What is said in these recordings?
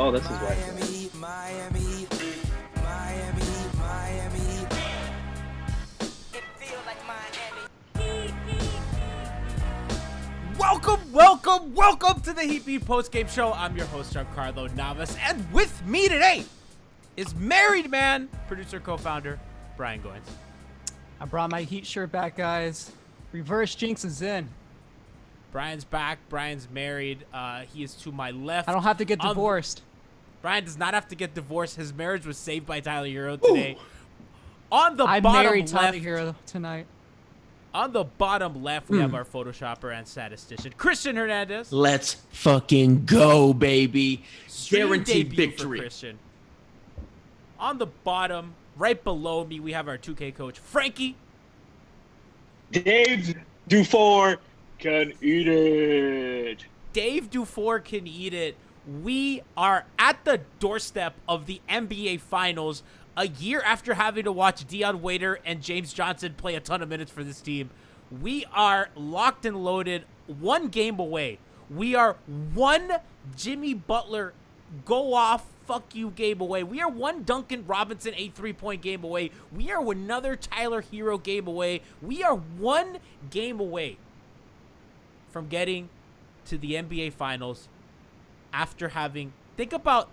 Oh, this is right. Welcome to the Heat Beat Postgame Show. I'm your host, Giancarlo Navas, and with me today is married man, producer, co-founder, Brian Goins. I brought my Heat shirt back, guys. Reverse Jinx is in. Brian's back. Brian's married. He is to my left. I don't have to get divorced. Brian does not have to get divorced. His marriage was saved by Tyler Herro today. I married Tyler Herro tonight. On the bottom left, we have our Photoshopper and statistician, Christian Hernandez. Let's fucking go, baby. Guaranteed victory. Christian. On the bottom, right below me, we have our 2K coach, Franky. Dave Dufour can eat it. Dave Dufour can eat it. We are at the doorstep of the NBA Finals, a year after having to watch Dion Waiter and James Johnson play a ton of minutes for this team. We are locked and loaded, one game away. We are one Jimmy Butler go off, fuck you game away. We are one Duncan Robinson 3-point game away. We are another Tyler Herro game away. We are one game away from getting to the NBA Finals after having, think about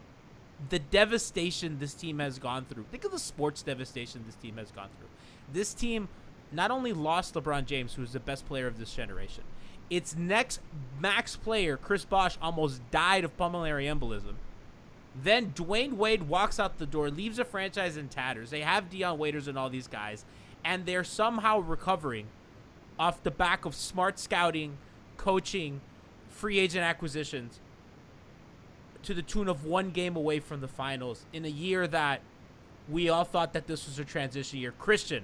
the devastation this team has gone through. Think of the sports devastation this team has gone through. This team not only lost LeBron James, who's the best player of this generation, its next max player, Chris Bosh, almost died of pulmonary embolism. Then Dwayne Wade walks out the door, leaves a franchise in tatters. They have Dion Waiters and all these guys, and they're somehow recovering off the back of smart scouting, coaching, free agent acquisitions, to the tune of one game away from the finals in a year that we all thought that this was a transition year. Christian,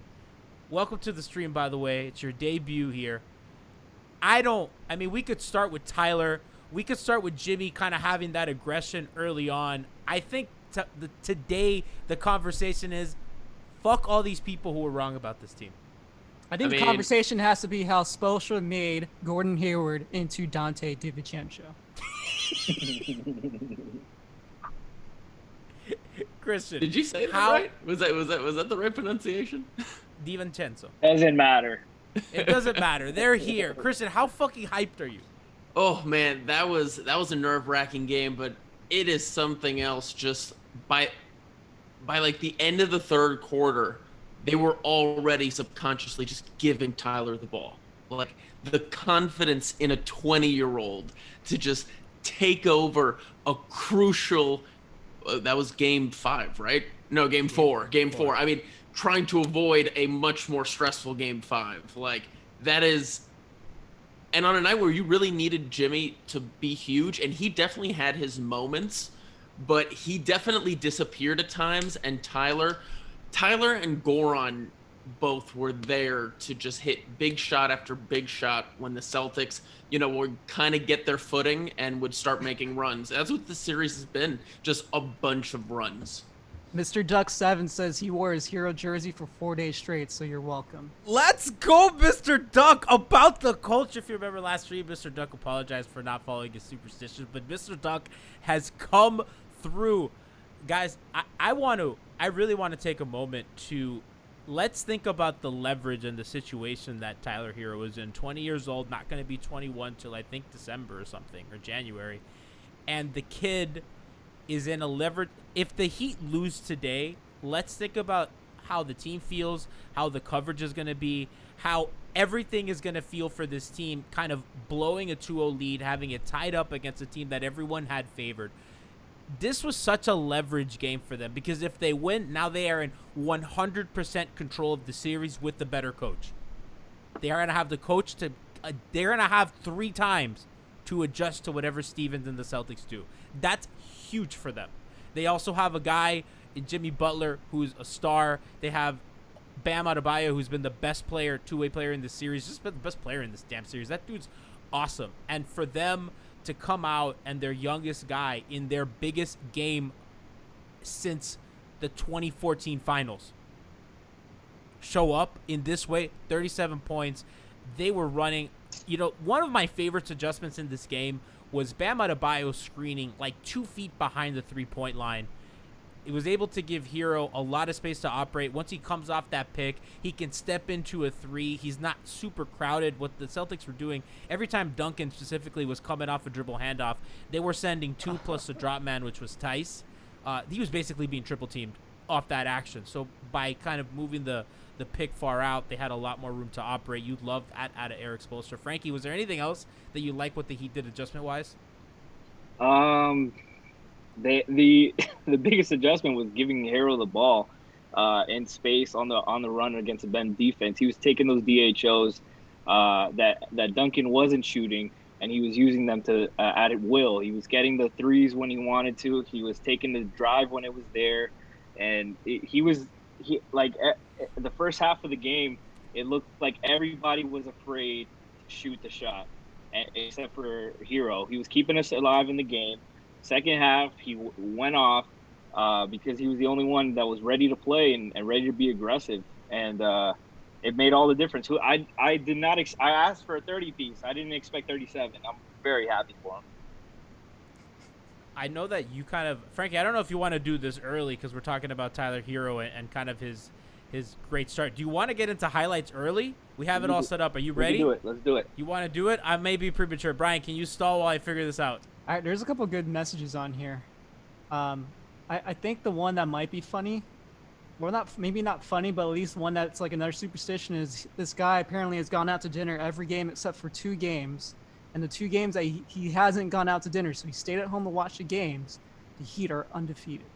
welcome to the stream, by the way. It's your debut here. We could start with Tyler. We could start with Jimmy kind of having that aggression early on. I think today the conversation is fuck all these people who were wrong about this team. The conversation has to be how Spoelstra made Gordon Hayward into Dante DiVincenzo. Christian, did you say that right? Was that the right pronunciation? DiVincenzo. Doesn't matter. It doesn't matter. They're here. Christian, how fucking hyped are you? Oh man, that was a nerve-wracking game, but it is something else. Just by like the end of the third quarter, they were already subconsciously just giving Tyler the ball. Like the confidence in a 20-year-old to just take over a crucial that was game 5, right? No, game 4. Game 4. I mean, trying to avoid a much more stressful game 5. Like that is, and on a night where you really needed Jimmy to be huge, and he definitely had his moments, but he definitely disappeared at times, and Tyler and Goran both were there to just hit big shot after big shot when the Celtics, would kind of get their footing and would start making runs. That's what the series has been, just a bunch of runs. Mr. Duck 7 says he wore his Hero jersey for 4 days straight, so you're welcome. Let's go, Mr. Duck. About the culture, if you remember last stream, Mr. Duck apologized for not following his superstitions, but Mr. Duck has come through. Guys, I really want to take a moment to let's think about the leverage and the situation that Tyler Herro is in. 20 years old, not going to be 21 till I think December or something, or January. And the kid is in a leverage. If the Heat lose today, let's think about how the team feels, how the coverage is going to be, how everything is going to feel for this team, kind of blowing a 2-0 lead, having it tied up against a team that everyone had favored. this was such a leverage game for them because if they win, now they are in 100% control of the series with the better coach. They are going to have the coach to they're going to have 3 times to adjust to whatever Stevens and the Celtics do. That's huge for them. They also have a guy in Jimmy Butler who's a star. They have Bam Adebayo, who's been the best player, two-way player in this series, just been the best player in this damn series. That dude's awesome. And for them to come out and their youngest guy in their biggest game since the 2014 finals show up in this way, 37 points. They were running, one of my favorites adjustments in this game was Bam Adebayo screening like 2 feet behind the 3-point line. It was able to give Herro a lot of space to operate. Once he comes off that pick, he can step into a 3. He's not super crowded. What the Celtics were doing, every time Duncan specifically was coming off a dribble handoff, they were sending 2 plus a drop man, which was Tice. He was basically being triple teamed off that action. So by kind of moving the pick far out, they had a lot more room to operate. You loved out of Eric Spoelstra. Franky, was there anything else that you like what the Heat did adjustment-wise? The biggest adjustment was giving Herro the ball in space on the run against the Bend defense. He was taking those DHOs that Duncan wasn't shooting, and he was using them to at will. He was getting the threes when he wanted to. He was taking the drive when it was there, and the first half of the game, it looked like everybody was afraid to shoot the shot, except for Herro. He was keeping us alive in the game. Second half, he went off because he was the only one that was ready to play and ready to be aggressive, and it made all the difference. I did not. I asked for a 30-piece. I didn't expect 37. I'm very happy for him. I know that you kind of, Frankie, I don't know if you want to do this early because we're talking about Tyler Herro and kind of his great start. Do you want to get into highlights early? We have it all set up. Are you ready? We can do it. Let's do it. You want to do it? I may be premature. Brian, can you stall while I figure this out? All right, there's a couple good messages on here. I think the one that might be funny, well, maybe not funny, but at least one that's like another superstition is this guy apparently has gone out to dinner every game except for 2 games. And the 2 games that he hasn't gone out to dinner, so he stayed at home to watch the games. The Heat are undefeated.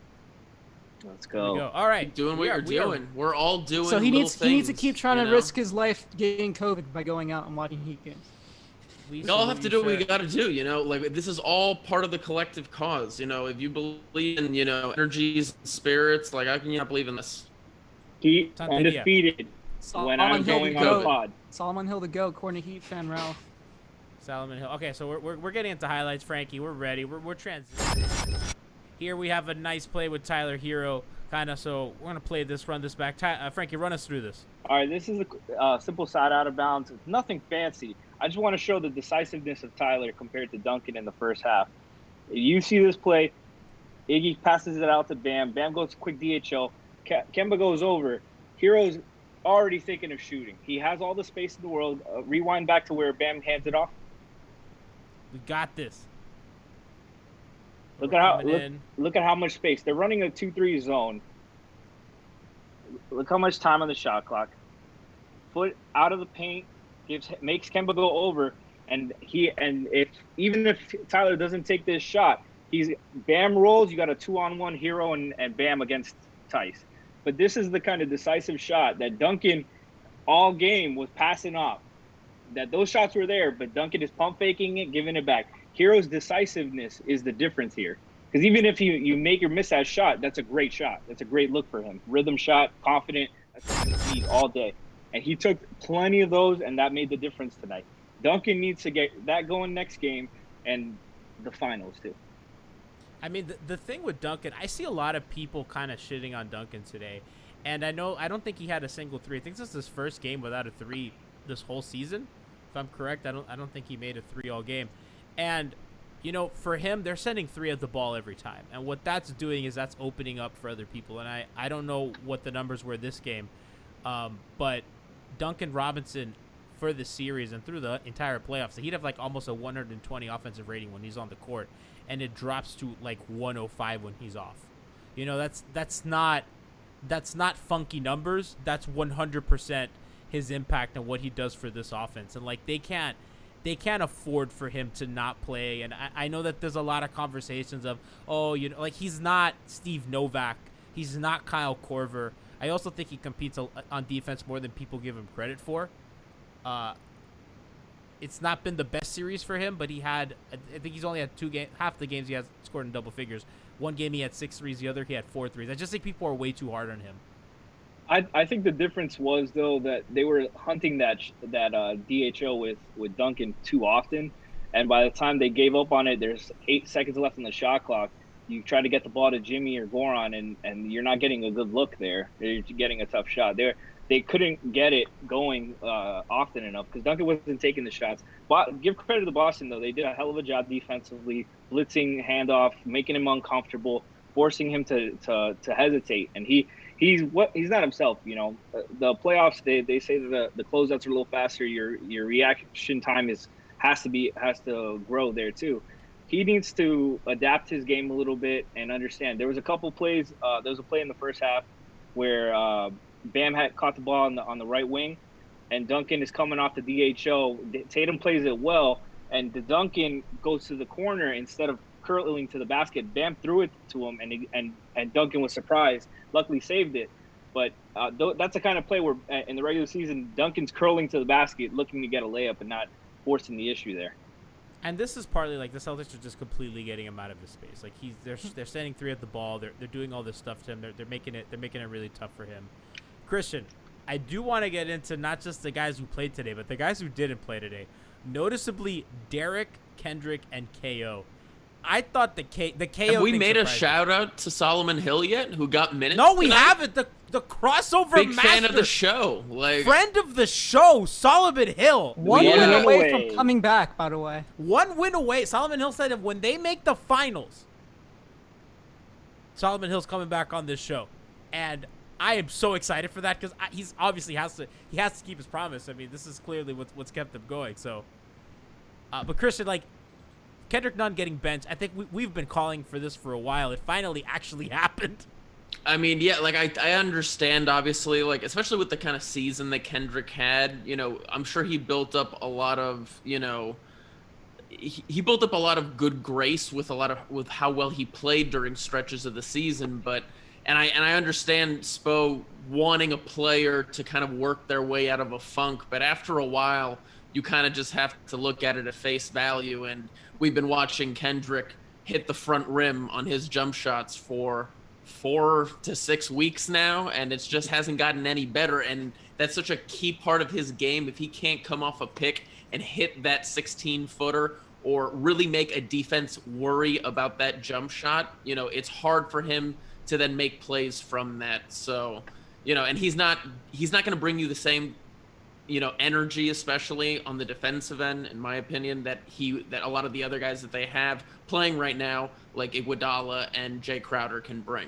Let's go. All right. Keep doing what you're doing. We're all doing So he needs to keep trying to risk his life getting COVID by going out and watching Heat games. We all have to do what we got to do, like this is all part of the collective cause. If you believe in, energies and spirits, like how can you not believe in this? Heat undefeated when I'm going on the pod. Solomon Hill to go, according to Heat fan Ralph. Solomon Hill. Okay, so we're getting into highlights, Frankie. We're ready. We're transitioning. Here we have a nice play with Tyler Herro, kind of. So we're gonna run this back. Frankie, run us through this. All right, this is a simple side out of bounds. It's nothing fancy. I just want to show the decisiveness of Tyler compared to Duncan in the first half. You see this play, Iggy passes it out to Bam. Bam goes quick DHO. Kemba goes over. Herro's already thinking of shooting. He has all the space in the world. Rewind back to where Bam hands it off. We got this. Look at how much space. They're running a 2-3 zone. Look how much time on the shot clock. Foot out of the paint. Makes Kemba go over, even if Tyler doesn't take this shot, Bam rolls. You got a 2-on-1 Herro and Bam against Tice. But this is the kind of decisive shot that Duncan all game was passing off. That those shots were there, but Duncan is pump faking it, giving it back. Herro's decisiveness is the difference here. Because even if you make or miss that shot, that's a great shot. That's a great look for him. Rhythm shot, confident. That's what he needs all day. And he took plenty of those, and that made the difference tonight. Duncan needs to get that going next game and the finals, too. I mean, the thing with Duncan, I see a lot of people kind of shitting on Duncan today. And I don't think he had a single 3. I think this is his first game without a 3 this whole season. If I'm correct, I don't think he made a 3 all game. And, for him, they're sending 3 of the ball every time. And what that's doing is that's opening up for other people. And I don't know what the numbers were this game, but Duncan Robinson for the series and through the entire playoffs, he'd have like almost a 120 offensive rating when he's on the court, and it drops to like 105 when he's off. That's not funky numbers. That's 100% his impact and what he does for this offense. And like they can't they can't afford for him to not play. And I know that there's a lot of conversations of, oh, you know, like he's not Steve Novak. He's not Kyle Korver. I also think he competes on defense more than people give him credit for. It's not been the best series for him, but I think he's only had half the games he has scored in double figures. One game he had 6 threes, the other he had 4 threes. I just think people are way too hard on him. I think the difference was, though, that they were hunting that DHO with Duncan too often, and by the time they gave up on it, there's 8 seconds left on the shot clock. You try to get the ball to Jimmy or Goran, and you're not getting a good look there. You're getting a tough shot. They couldn't get it going often enough because Duncan wasn't taking the shots. But give credit to Boston, though. They did a hell of a job defensively, blitzing handoff, making him uncomfortable, forcing him to hesitate. And he's not himself, you know. The playoffs, they say that the closeouts are a little faster. Your reaction time has to grow there too. He needs to adapt his game a little bit and understand. There was a couple plays. There was a play in the first half where Bam had caught the ball on the right wing, and Duncan is coming off the DHO. Tatum plays it well, and the Duncan goes to the corner instead of curling to the basket. Bam threw it to him, and Duncan was surprised. Luckily saved it. But that's the kind of play where in the regular season, Duncan's curling to the basket, looking to get a layup and not forcing the issue there. And this is partly like the Celtics are just completely getting him out of his space. Like they're standing 3 at the ball. They're doing all this stuff to him. They're making it really tough for him. Christian, I do want to get into not just the guys who played today, but the guys who didn't play today. Noticeably, Derek, Kendrick, and KO. I thought the KO. Have we made a shout out to Solomon Hill yet? Who got minutes? No, we tonight? haven't. The crossover big master, fan of the show. Like friend of the show, Solomon Hill. One win away from coming back, by the way. 1 win away. Solomon Hill said that when they make the finals, Solomon Hill's coming back on this show, and I am so excited for that because he's obviously has to keep his promise. I mean, this is clearly what's kept him going. So, but Christian, like Kendrick Nunn getting benched, I think we've been calling for this for a while. It finally actually happened. I mean, yeah, like I understand, obviously, like especially with the kind of season that Kendrick had. You know, I'm sure he built up a lot of, you know, he built up a lot of good grace with how well he played during stretches of the season. But and I understand Spo wanting a player to kind of work their way out of a funk, but after a while, you kind of just have to look at it at face value. And we've been watching Kendrick hit the front rim on his jump shots for 4 to 6 weeks now, and it just hasn't gotten any better. And that's such a key part of his game. If he can't come off a pick and hit that 16-footer or really make a defense worry about that jump shot, you know, it's hard for him to then make plays from that. So, you know, and he's not going to bring you the same, you know, energy, especially on the defensive end, in my opinion, that a lot of the other guys that they have playing right now, like Iguodala and Jay Crowder, can bring.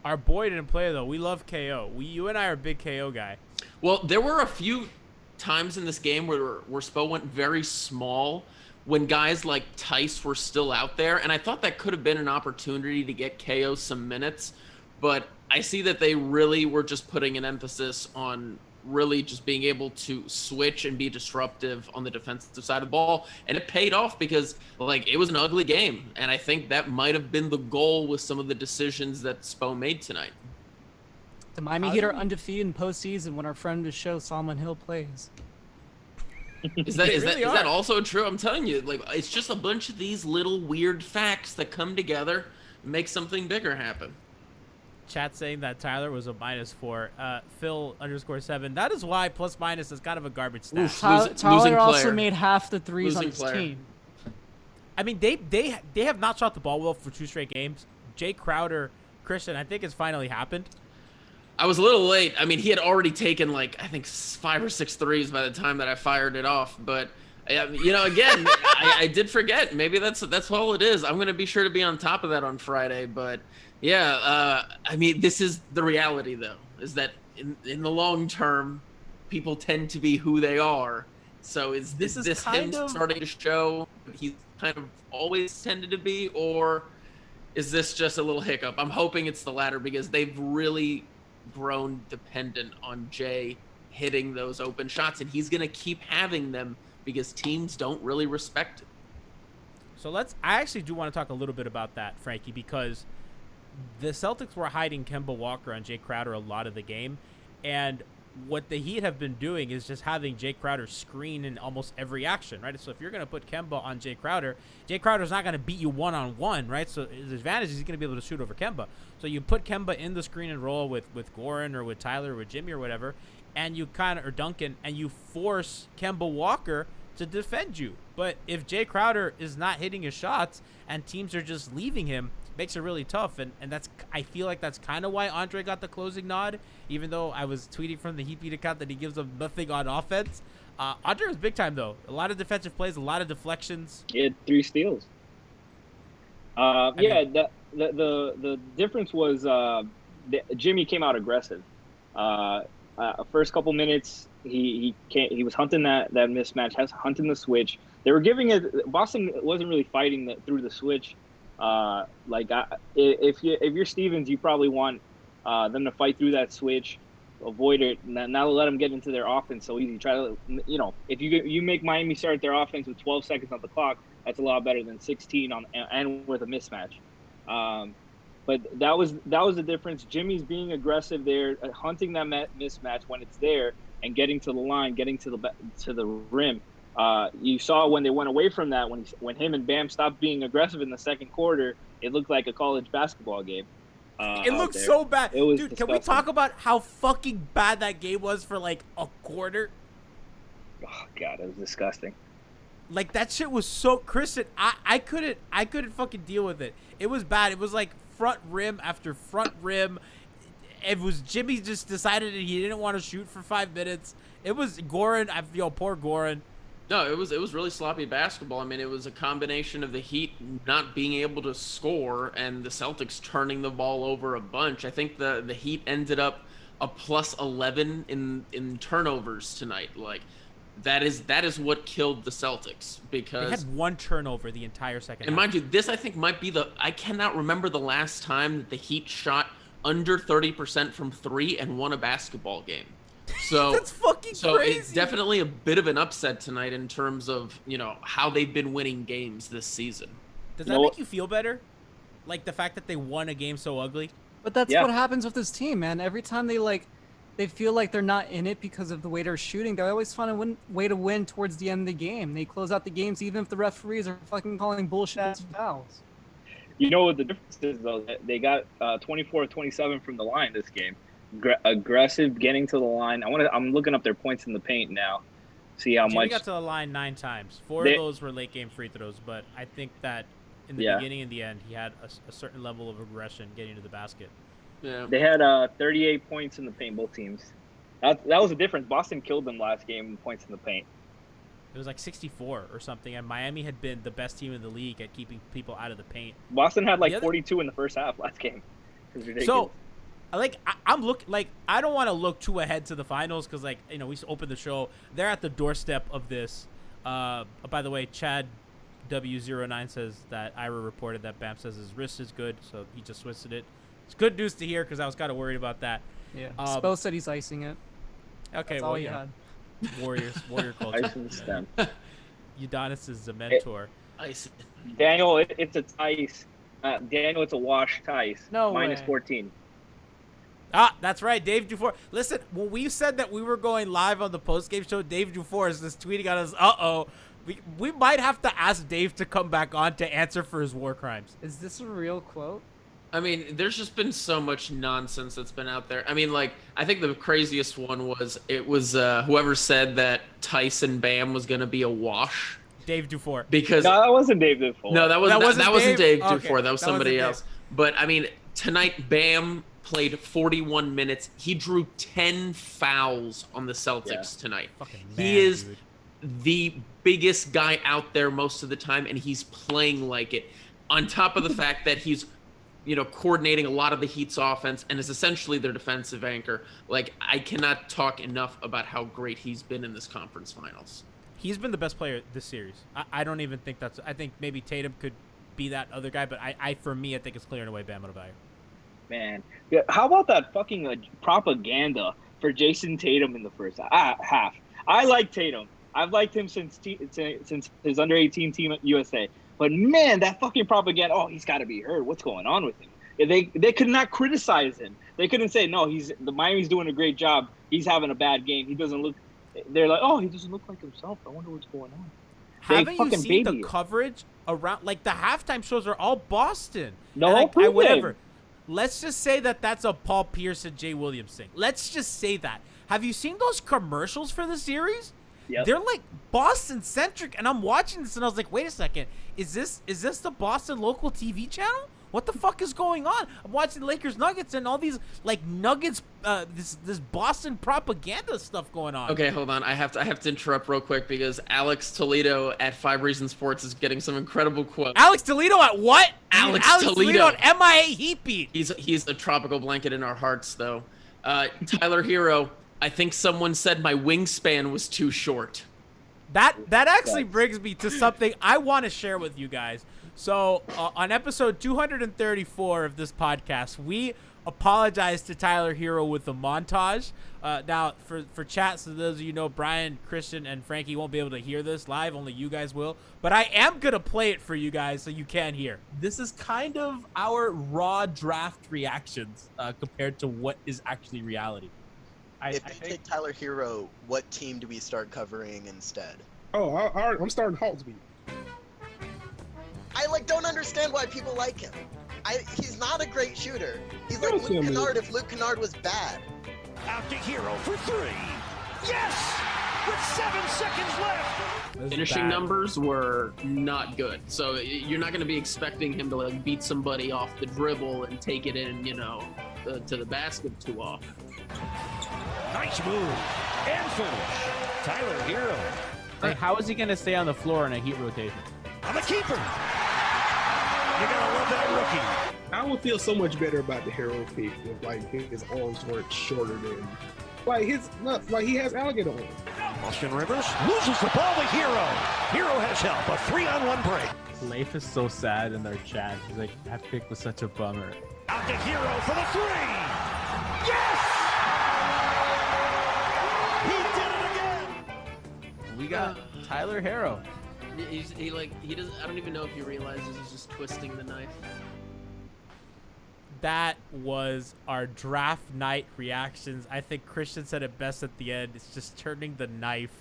Our boy didn't play though. We love KO. You and I are a big KO guy. Well, there were a few times in this game where Spo went very small when guys like Tice were still out there, and I thought that could have been an opportunity to get KO some minutes, but I see that they really were just putting an emphasis on really just being able to switch and be disruptive on the defensive side of the ball, and it paid off because like it was an ugly game, and I think that might have been the goal with some of the decisions that Spo made tonight. The Miami Heat are undefeated in postseason when our friend of the show, Solomon Hill, plays. Is that also true? I'm telling you, like it's just a bunch of these little weird facts that come together and make something bigger happen. Chat saying that Tyler was a -4. Phil_7. That is why plus minus is kind of a garbage stat. Tyler also made half the threes on his team. I mean, they have not shot the ball well for 2 straight games. Jay Crowder, Christian, I think it's finally happened. I was a little late. I mean, he had already taken like I think 5 or 6 threes by the time that I fired it off. But you know, again, I did forget. Maybe that's all it is. I'm gonna be sure to be on top of that on Friday. But yeah, I mean, this is the reality though, is that in the long term, people tend to be who they are. So is this him starting to show he's kind of always tended to be, or is this just a little hiccup? I'm hoping it's the latter because they've really grown dependent on Jay hitting those open shots, and he's going to keep having them because teams don't really respect it. So I actually do want to talk a little bit about that, Frankie, because the Celtics were hiding Kemba Walker on Jay Crowder a lot of the game, and what the Heat have been doing is just having Jay Crowder screen in almost every action, right? So if you're going to put Kemba on Jay Crowder's not going to beat you one-on-one, right? So his advantage is he's going to be able to shoot over Kemba. So you put Kemba in the screen and roll with Goran or with Tyler or with Jimmy or whatever, and you or Duncan, and you force Kemba Walker to defend you. But if Jay Crowder is not hitting his shots and teams are just leaving him, it makes it really tough. And that's, I feel like that's kind of why Andre got the closing nod, even though I was tweeting from the Heat beat account that he gives them nothing on offense. Andre was big time, though. A lot of defensive plays, a lot of deflections. He had 3 steals. The difference was Jimmy came out aggressive. First couple minutes, he was hunting that mismatch, hunting the switch. They were giving it. Boston wasn't really fighting through the switch. If you're Stevens, you probably want them to fight through that switch, avoid it, and not let them get into their offense so easy. Try to, if you make Miami start their offense with 12 seconds on the clock, that's a lot better than 16 and with a mismatch. But that was the difference. Jimmy's being aggressive there, hunting that mismatch when it's there, and getting to the line, getting to the rim. You saw when they went away from that, when him and Bam stopped being aggressive in the second quarter, it looked like a college basketball game. It looked so bad. It was Dude, disgusting. can we talk about how fucking bad that game was for like a quarter? Oh God, it was disgusting. Like that shit was so Kristen, I couldn't fucking deal with it. It was bad. It was like front rim after front rim. It was Jimmy just decided that he didn't want to shoot for 5 minutes. It was Goran. Poor Goran. No, it was really sloppy basketball. I mean, it was a combination of the Heat not being able to score and the Celtics turning the ball over a bunch. I think the Heat ended up a plus 11 in turnovers tonight. Like that is what killed the Celtics, because They had 1 turnover the entire second and half. mind you, this I think might be I cannot remember the last time that the Heat shot under 30% from 3 and won a basketball game. So That's fucking crazy. It's definitely a bit of an upset tonight in terms of, how they've been winning games this season. Does that make you feel better? Like the fact that they won a game so ugly? But that's what happens with this team, man. Every time they feel like they're not in it because of the way they're shooting, they always find a way to win towards the end of the game. They close out the games even if the referees are fucking calling bullshit fouls. You know what the difference is, though? They got 24-27 from the line this game. Aggressive, getting to the line. I'm looking up their points in the paint now. See how Jimmy much. got to the line 9 times. 4 of those were late game free throws, but I think that in the beginning and the end, he had a certain level of aggression getting to the basket. Yeah. They had 38 points in the paint, both teams. That was the difference. Boston killed them last game in points in the paint. It was like 64 or something, and Miami had been the best team in the league at keeping people out of the paint. Boston had 42 in the first half last game. It was ridiculous. So, I'm looking I don't want to look too ahead to the finals because we opened the show. They're at the doorstep of this. By the way, Chad W09 says that Ira reported that Bam says his wrist is good, so he just twisted it. It's good news to hear because I was kind of worried about that. Yeah. Spo said he's icing it. Okay, That's all he had. Warrior culture. Ice in the stem. Udonis is a mentor. Ice. Daniel, it's a Tice. Daniel, it's a wash Tice. No Minus way. 14. That's right, Dave Dufour. Listen, when we said that we were going live on the postgame show, Dave Dufour is just tweeting at us, we might have to ask Dave to come back on to answer for his war crimes. Is this a real quote? I mean, there's just been so much nonsense that's been out there. I mean, I think the craziest one was whoever said that Tyson Bam was going to be a wash. Dave Dufour. Because No, that wasn't Dave Dufour. No, that wasn't Dave Dufour. Okay. That was somebody else. But I mean, tonight Bam played 41 minutes. He drew 10 fouls on the Celtics tonight. Fucking He is dude. the biggest guy out there most of the time, and he's playing like it. On top of the fact that he's coordinating a lot of the Heat's offense and is essentially their defensive anchor. I cannot talk enough about how great he's been in this conference finals. He's been the best player this series. I don't even think I think maybe Tatum could be that other guy, but for me, I think it's clear and away Bam Adebayo. Man. Yeah, how about that fucking propaganda for Jason Tatum in the first half? I like Tatum. I've liked him since his under-18 team at USA. But man, that fucking propaganda. Oh, he's got to be hurt. What's going on with him? They could not criticize him. They couldn't say no. The Miami's doing a great job. He's having a bad game. He doesn't look. They're like, oh, he doesn't look like himself. I wonder what's going on. Haven't you seen the coverage around? Like the halftime shows are all Boston. No, whatever. Let's just say that's a Paul Pierce and Jay Williams thing. Let's just say that. Have you seen those commercials for the series? Yep. They're like Boston centric, and I'm watching this and I was like, wait a second, is this the Boston local TV channel? What the fuck is going on? I'm watching Lakers Nuggets and all these like Nuggets, this Boston propaganda stuff going on. Okay, hold on. I have to interrupt real quick because Alex Toledo at 5 Reasons Sports is getting some incredible quotes. Alex Toledo at what? Alex Toledo at MIA Heat Beat. He's a tropical blanket in our hearts, though. Tyler Hero, I think someone said my wingspan was too short. That actually brings me to something I want to share with you guys. So on episode 234 of this podcast, we apologized to Tyler Hero with a montage. Now, for chat, so those of you know, Brian, Christian, and Franky won't be able to hear this live. Only you guys will. But I am going to play it for you guys so you can hear. This is kind of our raw draft reactions compared to what is actually reality. If they take Tyler Hero, what team do we start covering instead? Oh, I'm starting Hawksby. I don't understand why people like him. He's not a great shooter. He's like Luke Kennard if Luke Kennard was bad. Out to Hero for 3. Yes! With 7 seconds left. Finishing numbers were not good. So you're not going to be expecting him to beat somebody off the dribble and take it in, to the basket too often. Nice move and finish. Tyler Hero. Like, how is he going to stay on the floor in a Heat rotation? I'm a keeper. You gotta love that rookie. I would feel so much better about the Hero pick if his arms weren't shorter than he has alligator arms. Austin Rivers loses the ball to Hero. Hero has help. A 3-on-1 break. Leif is so sad in their chat. He's like, that pick was such a bummer. Out to Hero for the 3. Yes! He did it again. We got Tyler Hero. He doesn't. I don't even know if he realizes he's just twisting the knife. That was our draft night reactions. I think Christian said it best at the end. It's just turning the knife.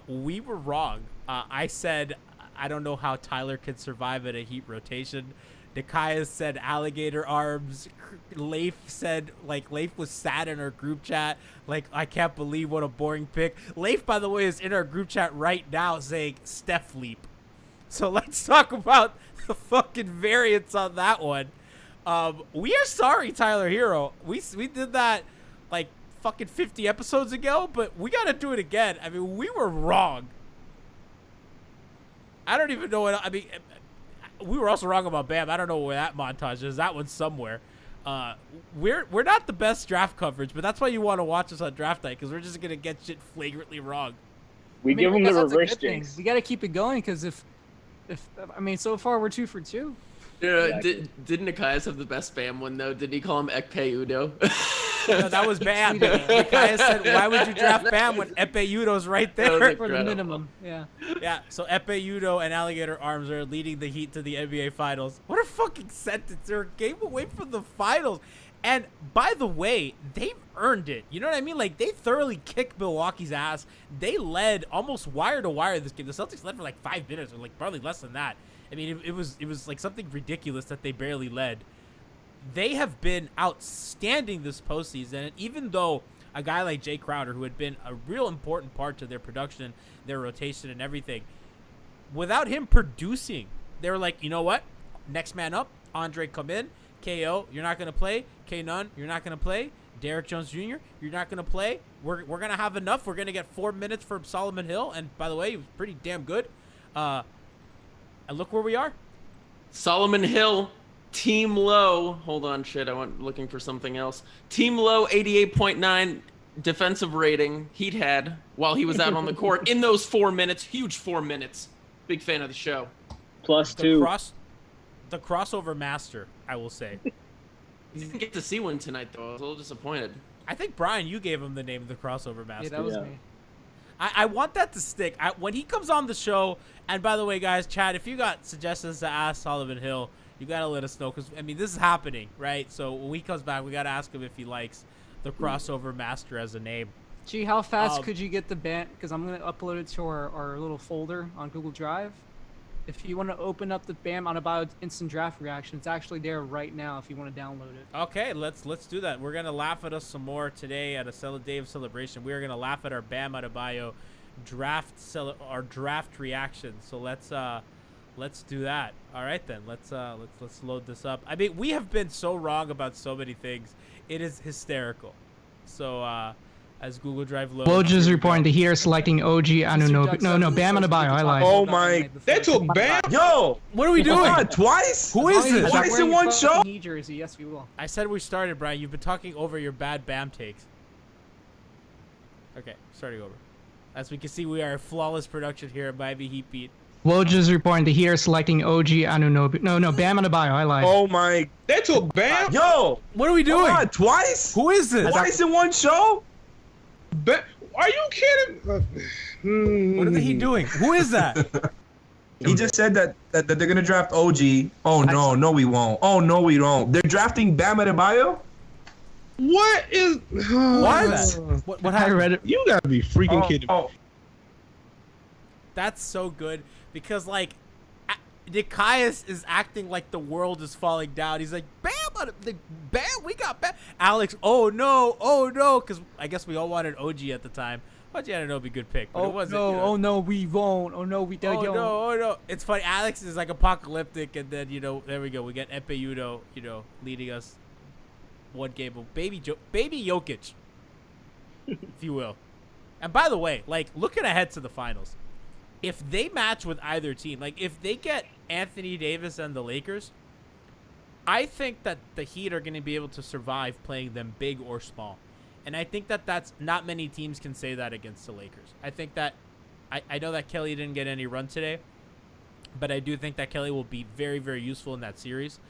We were wrong. I said I don't know how Tyler could survive at a Heat rotation. Nikaya said alligator arms. Leif said Leif was sad in our group chat. I can't believe what a boring pick. Leif, by the way, is in our group chat right now saying Steph Leap. So let's talk about the fucking variance on that one. We are sorry, Tyler Hero. We did that fucking 50 episodes ago, but we gotta do it again. I mean, we were wrong. I don't even know what we were also wrong about Bam. I don't know where that montage is. That one's somewhere. We're not the best draft coverage, but that's why you want to watch us on draft night, because we're just gonna get shit flagrantly wrong. We give them the reverse jinx. We got to keep it going because if so far we're 2 for 2. Yeah, didn't Nikias have the best Bam one though? Didn't he call him Ekpe Udo? No, that was Bam. Nikias said, "Why would you draft Bam when Ekpe Udo's right there for the minimum?" Yeah. Yeah. So Ekpe Udo and Alligator Arms are leading the Heat to the NBA Finals. What a fucking sentence! They're a game away from the finals. And by the way, they've earned it. You know what I mean? They thoroughly kicked Milwaukee's ass. They led almost wire to wire this game. The Celtics led for 5 minutes, or probably less than that. I mean, it was something ridiculous that they barely led. They have been outstanding this postseason, and even though a guy like Jay Crowder, who had been a real important part to their production, their rotation, and everything, without him producing, they were like, you know what? Next man up, Andre, come in. KO, you're not going to play. K-Nun, you're not going to play. Derrick Jones Jr., you're not going to play. We're going to have enough. We're going to get 4 minutes for Solomon Hill, and by the way, he was pretty damn good. And look where we are. Solomon Hill, team low. Hold on, shit. I went looking for something else. Team low, 88.9 defensive rating Heat had while he was out on the court in those 4 minutes. Huge 4 minutes. Big fan of the show. +2. The crossover master, I will say. He didn't get to see one tonight, though. I was a little disappointed. I think, Brian, you gave him the name of the crossover master. Yeah, that was me. I want that to stick. When he comes on the show, and by the way, guys, Chad, if you got suggestions to ask Sullivan Hill, you got to let us know because, I mean, this is happening, right? So when he comes back, we got to ask him if he likes the crossover master as a name. Gee, how fast could you get the band? Because I'm going to upload it to our little folder on Google Drive. If you want to open up the Bam Adebayo instant draft reaction, it's actually there right now if you want to download it. Okay, let's do that. We're gonna laugh at us some more today at a day of celebration. We are gonna laugh at our Bam Adebayo draft reaction. So let's do that. All right then. Let's load this up. I mean, we have been so wrong about so many things. It is hysterical. So as Google Drive loads. Woj reporting to here selecting OG Anunoby. No, Bam Adebayo. I lied. Oh my! They took Bam. Yo, what are we doing? What, twice? Who is this? Twice in one show? Jersey. Yes, we will. I said we started, Brian. You've been talking over your bad Bam takes. Okay, starting over. As we can see, we are a flawless production here at Miami Heat Beat. Woj reporting to here selecting OG Anunoby. No, Bam Adebayo. I lied. Oh my! They took Bam. Yo, what are we doing? What, twice? Who is this? Twice in one show? Are you kidding? What are he doing? Who is that? He just said that they're gonna draft OG. Oh no, we won't. Oh no, we don't. They're drafting Bam Adebayo. What is? What I happened? read it. You gotta be freaking kidding me. That's so good because like Nikias is acting like the world is falling down. He's like, Bam, we got Bam. Alex, oh no, because I guess we all wanted OG at the time. OG I don't know, be a good pick, but it wasn't. No, you know. oh no, we won't. Oh no, we don't. Oh no. It's funny. Alex is like apocalyptic, and then there we go. We get Epe Udo, leading us one game of baby Jokic, if you will. And by the way, like looking ahead to the finals. If they match with either team, like if they get Anthony Davis and the Lakers, I think that the Heat are going to be able to survive playing them big or small. And I think that that's not many teams can say that against the Lakers. I think that I know that Kelly didn't get any run today, but I do think that Kelly will be very, very useful in that series.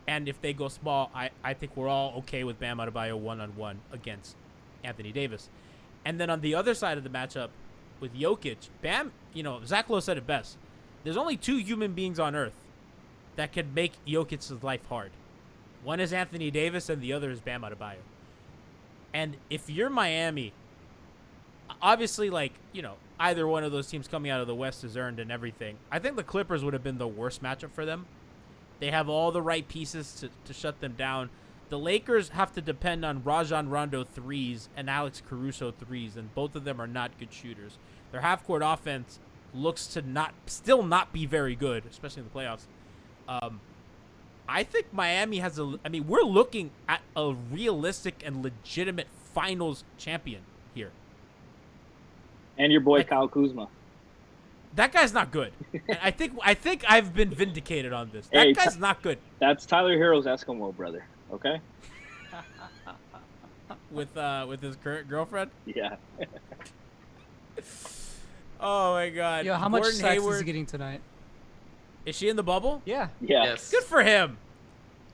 And if they go small, I think we're all okay with Bam Adebayo one-on-one against Anthony Davis. And then on the other side of the matchup, with Jokic, Bam, Zach Lowe said it best. There's only two human beings on earth that can make Jokic's life hard. One is Anthony Davis, and the other is Bam Adebayo. And if you're Miami, obviously, either one of those teams coming out of the West is earned and everything. I think the Clippers would have been the worst matchup for them. They have all the right pieces to shut them down. The Lakers have to depend on Rajon Rondo threes and Alex Caruso threes, and both of them are not good shooters. Their half-court offense looks to still not be very good, especially in the playoffs. I think Miami has we're looking at a realistic and legitimate finals champion here. And your boy Kyle Kuzma. That guy's not good. And I think I've been vindicated on this. That guy's not good. That's Tyler Herro's Eskimo brother. Okay. With his current girlfriend. Yeah. Oh my God. Yo, how much Gordon sex Hayward, is he getting tonight? Is she in the bubble? Yeah. Yeah. Yes. Good for him.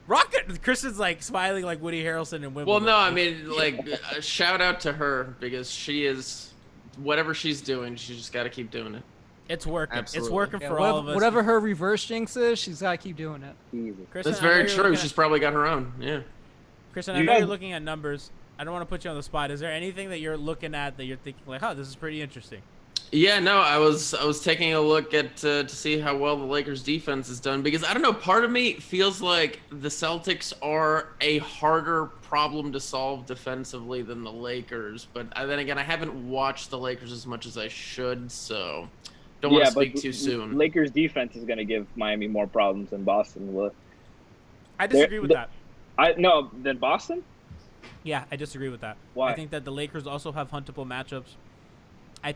Rocket. Kristen's like smiling like Woody Harrelson in Wimbledon. Well, no, I mean, shout out to her because she is, whatever she's doing, she's just got to keep doing it. It's working. Absolutely. It's working Yeah, for all of us. Whatever her reverse jinx is, she's got to keep doing it. Easy. Kristen, That's I know very you're true. looking She's probably got her own. Yeah. Kristen, I know you're looking at numbers. I don't want to put you on the spot. Is there anything that you're looking at that you're thinking like, oh, this is pretty interesting? Yeah, no, I was taking a look at to see how well the Lakers defense is done because I don't know, part of me feels like the Celtics are a harder problem to solve defensively than the Lakers, but then again, I haven't watched the Lakers as much as I should, so don't want to speak too soon. Lakers defense is going to give Miami more problems than Boston will. I disagree with that. Than Boston? Yeah, I disagree with that. Why? I think that the Lakers also have huntable matchups. I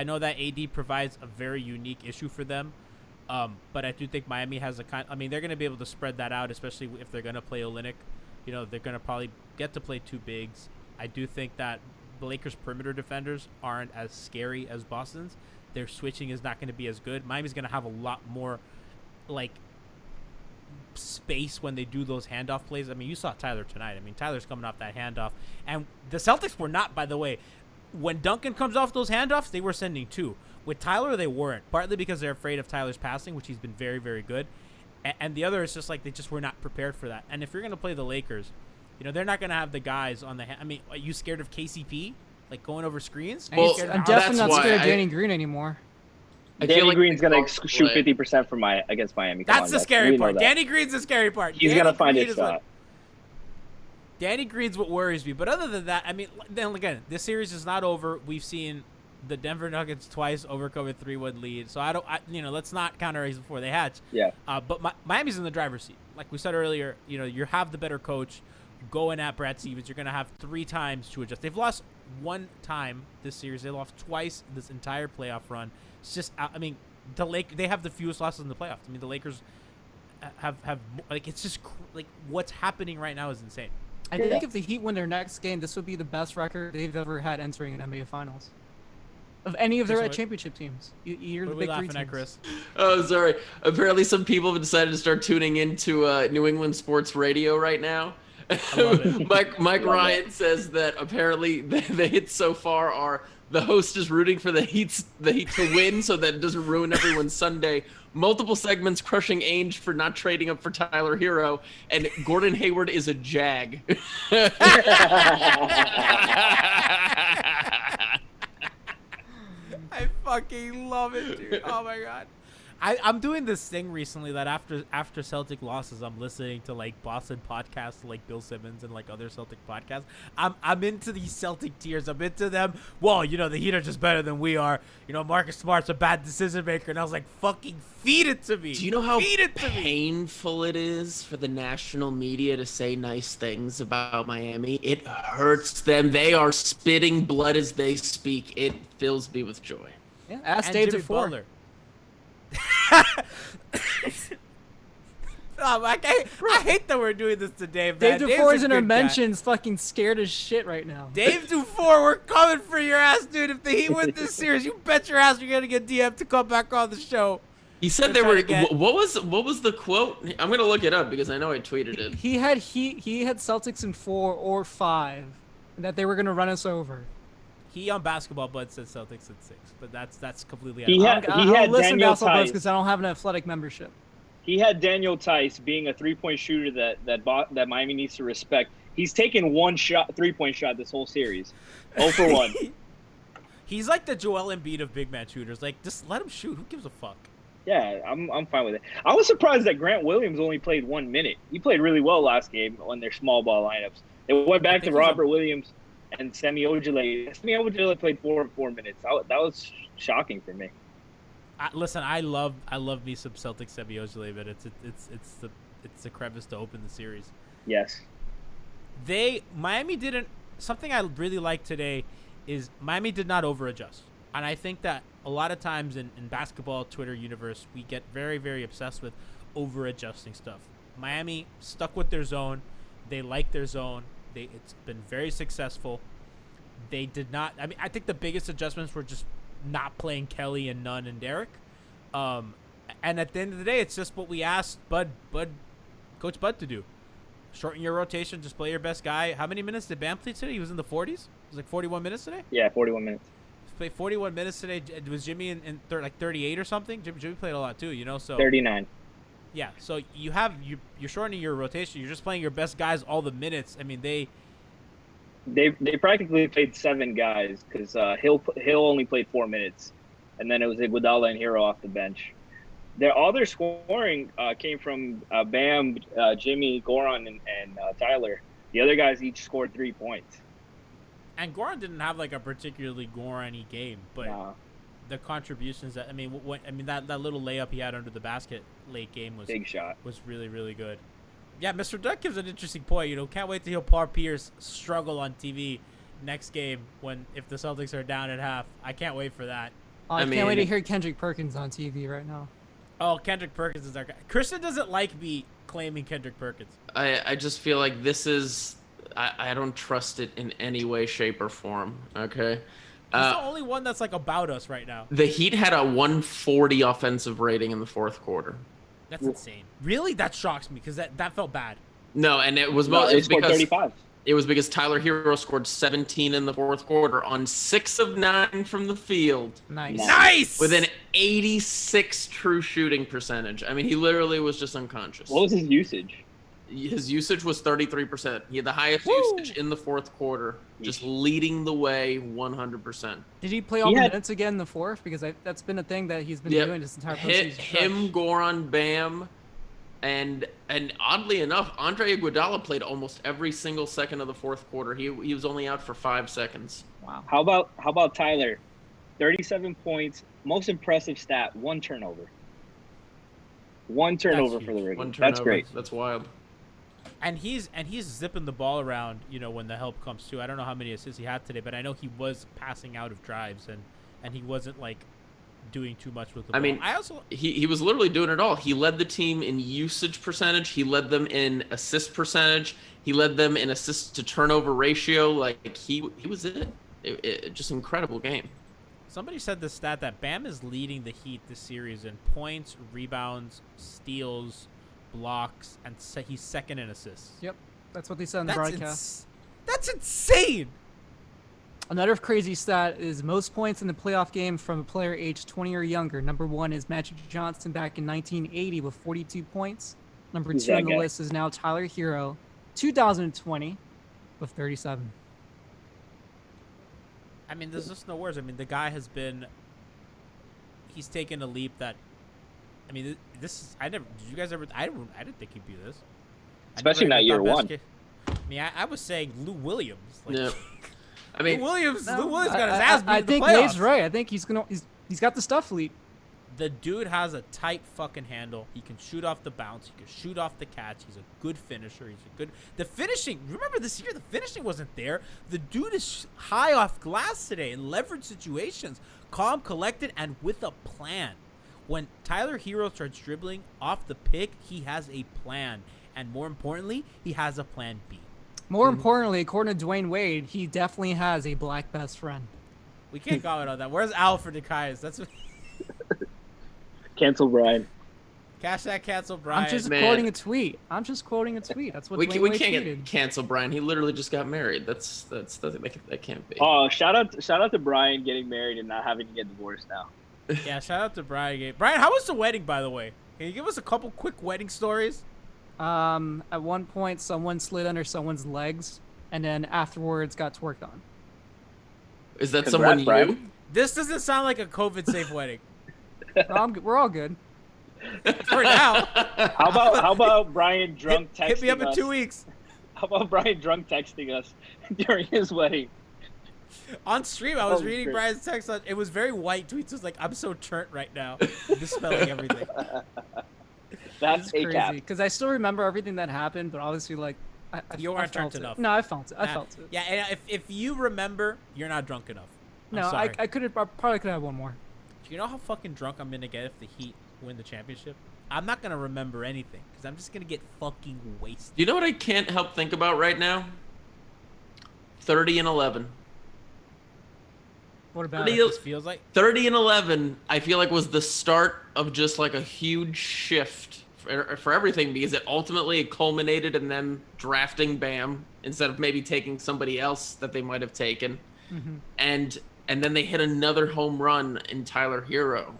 know that AD provides a very unique issue for them, but I do think Miami has they're going to be able to spread that out, especially if they're going to play Olynyk. They're going to probably get to play two bigs. I do think that the Lakers' perimeter defenders aren't as scary as Boston's. Their switching is not going to be as good. Miami's going to have a lot more, space when they do those handoff plays. You saw Tyler tonight. Tyler's coming off that handoff. And the Celtics were not, by the way, when Duncan comes off those handoffs, they were sending 2. With Tyler, they weren't. Partly because they're afraid of Tyler's passing, which he's been very, very good. And the other is just like they just were not prepared for that. And if you're going to play the Lakers, they're not going to have the guys on the – I mean, are you scared of KCP? Like going over screens? Well, I'm definitely not scared of Danny Green anymore. Danny Green's going to shoot 50% against Miami. That's the scary part. Danny Green's the scary part. He's going to find his shot. Danny Green's what worries me. But other than that, I mean, then again, this series is not over. We've seen the Denver Nuggets twice overcome a 3-1 lead. So let's not count our eggs before they hatch. Yeah. But Miami's in the driver's seat. Like we said earlier, you have the better coach going at Brad Stevens. You're going to have 3 times to adjust. They've lost 1 time this series. They lost twice this entire playoff run. It's just, I mean, they have the fewest losses in the playoffs. I mean, the Lakers have like, it's just like what's happening right now is insane. I think if the Heat win their next game, this would be the best record they've ever had entering an NBA Finals. Of any of their championship teams. You're the big 3 teams. At, Chris? Oh, sorry. Apparently some people have decided to start tuning into New England sports radio right now. Mike Ryan says that apparently the hits so far are the host is rooting for the Heat to win so that it doesn't ruin everyone's Sunday. Multiple segments crushing Ainge for not trading up for Tyler Hero, and Gordon Hayward is a jag. I fucking love it, dude. Oh my god. I'm doing this thing recently that after Celtic losses, I'm listening to like Boston podcasts like Bill Simmons and like other Celtic podcasts. I'm into these Celtic tears. I'm into them. Well, the Heat are just better than we are. Marcus Smart's a bad decision maker, and I was like, fucking feed it to me. Do you know how painful it is for the national media to say nice things about Miami? It hurts them. They are spitting blood as they speak. It fills me with joy. Yeah, ask Dave DeFore. I hate that we're doing this to Dave. Dave DeFore's in our mentions, fucking scared as shit right now. Dave DeFore, we're coming for your ass, dude. If the Heat win this series, you bet your ass you're gonna get DM to come back on the show. He said they were. What was the quote? I'm gonna look it up because I know I tweeted it. He had Celtics in 4 or 5, and that they were gonna run us over. He on Basketball Bud said Celtics at 6, but that's completely. He had Daniel Tice because I don't have an athletic membership. He had Daniel Tice being a 3-point shooter that Miami needs to respect. He's taken 1 shot, 3-point shot this whole series, 0 for 1. He's like the Joel Embiid of big man shooters. Like, just let him shoot. Who gives a fuck? Yeah, I'm fine with it. I was surprised that Grant Williams only played 1 minute. He played really well last game on their small ball lineups. They went back to Robert Williams and Semi Ojeleye. Semi Ojeleye played 4 minutes. That was shocking for me. Listen, I love me some Celtics Semi Ojeleye, but it's the crevice to open the series. Yes. Miami didn't. Something I really like today is Miami did not over-adjust. And I think that a lot of times in basketball Twitter universe, we get very, very obsessed with over-adjusting stuff. Miami stuck with their zone. They like their zone. It's been very successful. They did not. I mean, I think the biggest adjustments were just not playing Kelly and Nunn and Derek. And at the end of the day, it's just what we asked Coach Bud to do. Shorten your rotation. Just play your best guy. How many minutes did Bam play today? He was in the 40s? It was like 41 minutes today? Yeah, 41 minutes. He played 41 minutes today. Was Jimmy in like 38 or something? Jimmy played a lot too, so 39. Yeah, so you're shortening your rotation. You're just playing your best guys all the minutes. I mean, they practically played 7 guys because Hill only played 4 minutes, and then it was Iguodala and Hero off the bench. All their scoring came from Bam, Jimmy, Goran, and Tyler. The other guys each scored 3 points. And Goran didn't have like a particularly Goran-y game, but the contributions that that little layup he had under the basket late game was big shot. Was really, really good. Yeah, Mr. Duck gives an interesting point. Can't wait to hear Paul Pierce struggle on TV next game if the Celtics are down at half. I can't wait for that. I can't wait to hear Kendrick Perkins on TV right now. Oh, Kendrick Perkins is our guy. Christian doesn't like me claiming Kendrick Perkins. I just feel like this is I don't trust it in any way, shape, or form. Okay. He's the only one that's like about us right now. The Heat had a 140 offensive rating in the 4th quarter. That's insane. Really? That shocks me because that felt bad. No, and it was it's because 35. It was because Tyler Hero scored 17 in the fourth quarter on 6 of 9 from the field. Nice! With an 86 true shooting percentage. I mean, he literally was just unconscious. What was his usage? His usage was 33%. He had the highest usage in the fourth quarter, just leading the way 100%. Did he play all the minutes again in the fourth? Because that's been a thing that he's been doing this entire postseason. Him, Goran, Bam, and oddly enough, Andre Iguodala played almost every single second of the fourth quarter. He was only out for 5 seconds. Wow. How about Tyler? 37 points. Most impressive stat: 1 turnover. 1 turnover for the rookie. That's great. That's wild. And he's zipping the ball around, when the help comes too. I don't know how many assists he had today, but I know he was passing out of drives and he wasn't like doing too much with the ball. I mean, he was literally doing it all. He led the team in usage percentage. He led them in assist percentage. He led them in assist to turnover ratio. Like he was it. Just incredible game. Somebody said the stat that Bam is leading the Heat this series in points, rebounds, steals, blocks, and he's second in assists. Yep, that's what they said in the broadcast. That's insane. Another crazy stat is most points in the playoff game from a player aged 20 or younger. Number 1 is Magic Johnson back in 1980 with 42 points. Number 2 on the list is now Tyler Hero, 2020 with 37. I mean, there's just no words. I mean, the guy he's taken a leap that, I mean, did you guys ever, I didn't think he'd be this. Especially not year one. I mean, I was saying Lou Williams. Yeah. I mean, Lou Williams got his ass beat I in the think playoffs. Wade's right. I think he's got the stuff leap. The dude has a tight fucking handle. He can shoot off the bounce. He can shoot off the catch. He's a good finisher. The finishing, remember this year, the finishing wasn't there. The dude is high off glass today in leverage situations. Calm, collected, and with a plan. When Tyler Hero starts dribbling off the pick, he has a plan. And more importantly, he has a plan B. More importantly, according to Dwayne Wade, he definitely has a black best friend. We can't comment on that. Where's Alfred Nikias? That's what... Cancel Brian. Cash that, cancel Brian. I'm just quoting a tweet. That's what Dwayne Wade can't tweeted. cancel Brian. He literally just got married. That can't be. Oh, shout out to Brian getting married and not having to get divorced now. Yeah, shout out to Brian. Brian, how was the wedding, by the way? Can you give us a couple quick wedding stories? At one point, someone slid under someone's legs, and then afterwards got twerked on. Is that someone you? This doesn't sound like a COVID-safe wedding. We're all good. For now. How about Brian drunk texting us? Hit me up in 2 weeks. How about Brian drunk texting us during his wedding? On stream, I was reading Brian's text. It was very white tweets. It was like, I'm so turnt right now. Misspelling everything. That's crazy. Because I still remember everything that happened, but obviously, like, you weren't drunk enough. No, I felt it. I felt it. Yeah, and if you remember, you're not drunk enough. I probably could have one more. Do you know how fucking drunk I'm gonna get if the Heat win the championship? I'm not gonna remember anything because I'm just gonna get fucking wasted. You know what I can't help think about right now? 30-11. What about it? Feels like 30-11. I feel like was the start of just like a huge shift for everything because it ultimately culminated in them drafting Bam instead of maybe taking somebody else that they might have taken, and then they hit another home run in Tyler Hero.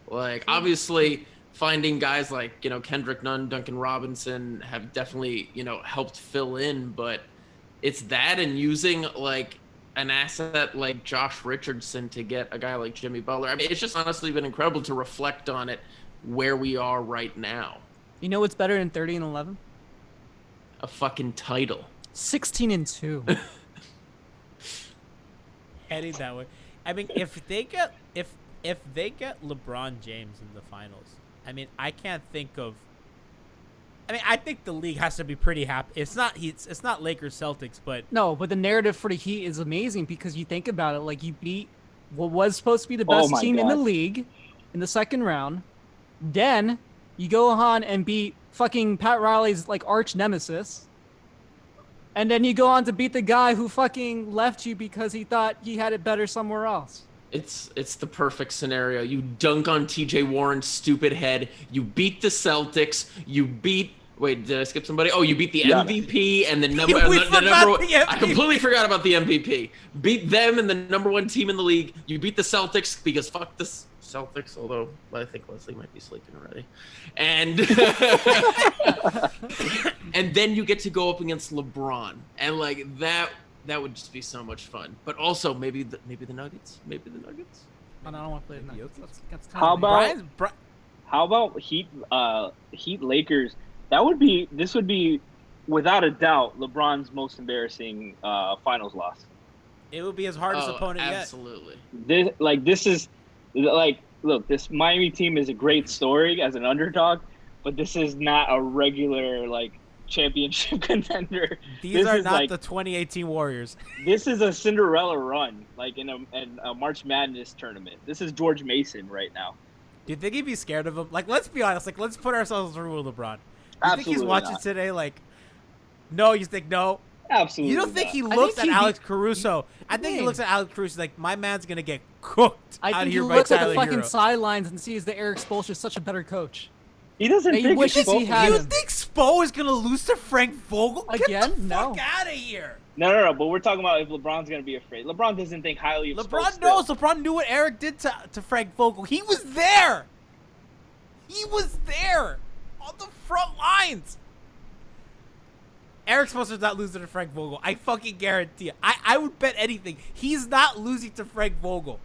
Like obviously finding guys like Kendrick Nunn, Duncan Robinson have definitely helped fill in, but it's that and using like an asset like Josh Richardson to get a guy like Jimmy Butler. I mean, it's just honestly been incredible to reflect on it where we are right now. You know what's better than 30-11? A fucking title. 16-2. Heading that way. I mean, if they get LeBron James in the finals, I mean, I can't think of. I mean, I think the league has to be pretty happy. It's not Lakers Celtics, but no. But the narrative for the Heat is amazing because you think about it, like you beat what was supposed to be the best team in the league in the second round, then you go on and beat fucking Pat Riley's like arch nemesis. And then you go on to beat the guy who fucking left you because he thought he had it better somewhere else. It's the perfect scenario. You dunk on TJ Warren's stupid head. You beat the Celtics. You beat Wait, did I skip somebody? Oh, you beat the Yeah. MVP and the number. We the forgot number the MVP. I completely forgot about the MVP. Beat them and the number 1 team in the league. You beat the Celtics because fuck the Celtics. Although I think Leslie might be sleeping already. And and then you get to go up against LeBron, and like that would just be so much fun. But also maybe the Nuggets. Maybe the Nuggets. I don't want to play the Nuggets. That's How kinda about how about Heat Lakers? This would be without a doubt LeBron's most embarrassing finals loss. It would be his hardest opponent absolutely. This is look, this Miami team is a great story as an underdog, but this is not a regular championship contender. These are not the 2018 Warriors. This is a Cinderella run, in a March Madness tournament. This is George Mason right now. Do you think he'd be scared of him? Let's be honest. Let's put ourselves through LeBron. You think he's Absolutely watching not. today? No, you think no? Absolutely. You don't think not. he looks at Alex Caruso? I think he looks at Alex Caruso like, my man's gonna get cooked I out think he here by looks at Tyler the fucking Hero. sidelines and sees that Eric Spoelstra is such a better coach. He doesn't He think wishes he had You him. think Spo is gonna lose to Frank Vogel? Get Again? the No. fuck out of here. No. But we're talking about if LeBron's gonna be afraid. LeBron doesn't think highly of LeBron Spo knows. still. LeBron knew what Eric did to Frank Vogel. He was there. He was there on the front lines. Eric Spoelstra's not losing to Frank Vogel. I fucking guarantee it. I would bet anything. He's not losing to Frank Vogel.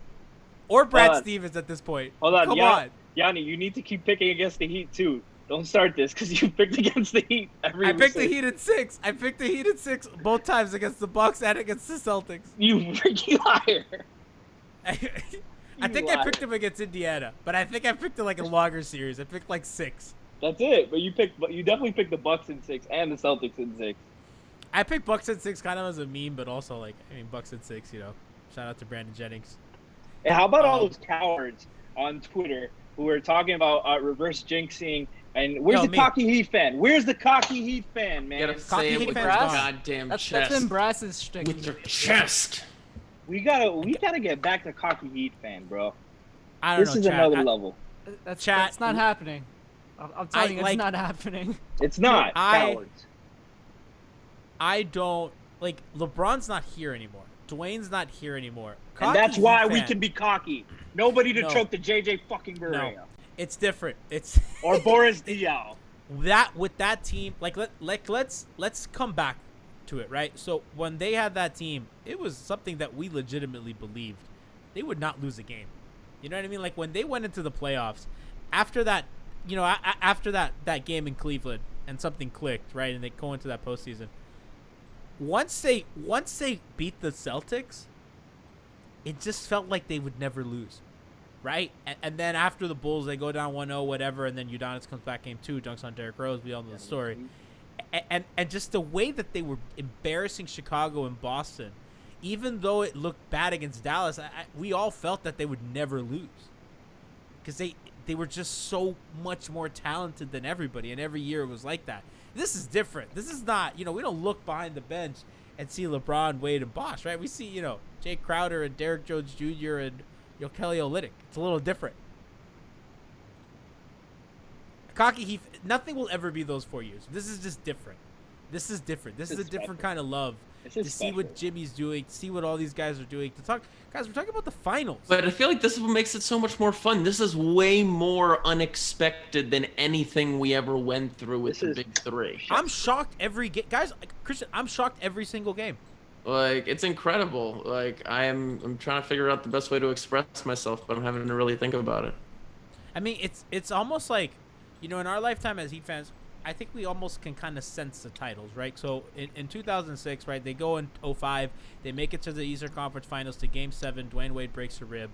Or Brad Stevens at this point. Hold on, Come on. Yanni, you need to keep picking against the Heat too. Don't start this because you picked against the Heat every. I picked the Heat in 6. I picked the Heat in 6 both times against the Bucks and against the Celtics. You freaking liar. I think I picked him against Indiana, but I think I picked it like a longer series. I picked 6. That's it. But you definitely picked the Bucks in 6 and the Celtics in 6. I picked Bucks in 6 kind of as a meme, but also Bucks in 6. Shout out to Brandon Jennings. And how about all those cowards on Twitter who are talking about reverse jinxing? And where's the cocky Heat fan? Where's the cocky Heat fan, man? You gotta say it with your goddamn chest. That's Tim Brass's shtick. With your chest. We gotta get back to cocky Heat fan, bro. I don't know. This is another level. That's not happening. I'm telling you, it's not happening. It's not. Cowards. I don't LeBron's not here anymore. Dwayne's not here anymore. And that's why we can be cocky. Nobody to choke the JJ fucking Barea. No. It's different. It's or Boris Diaw. With that team, let's come back to it, right? So when they had that team, it was something that we legitimately believed they would not lose a game. You know what I mean? When they went into the playoffs, after that, after that game in Cleveland, and something clicked, right? And they go into that postseason. Once they beat the Celtics, it just felt like they would never lose. Right? And then after the Bulls, they go down 1-0, whatever, and then Udonis comes back game 2, dunks on Derrick Rose. We all know the story. And just the way that they were embarrassing Chicago and Boston, even though it looked bad against Dallas, we all felt that they would never lose. Because they were just so much more talented than everybody, and every year it was like that. This is different. This is not, we don't look behind the bench and see LeBron, Wade, and Bosh, right? We see, Jay Crowder and Derrick Jones Jr. and Kelly Olynyk. It's a little different. Cocky Heat, nothing will ever be those 4 years. This is just different. This is different. This is a different kind of love. To see what Jimmy's doing, to see what all these guys are doing. Guys, we're talking about the finals. But I feel like this is what makes it so much more fun. This is way more unexpected than anything we ever went through with the Big Three. I'm shocked every game. Guys, Christian, I'm shocked every single game. It's incredible. I'm trying to figure out the best way to express myself, but I'm having to really think about it. I mean, it's almost like, in our lifetime as Heat fans, I think we almost can kind of sense the titles, right? So in 2006, right, they go in 05, they make it to the Eastern Conference Finals to Game 7. Dwayne Wade breaks a rib.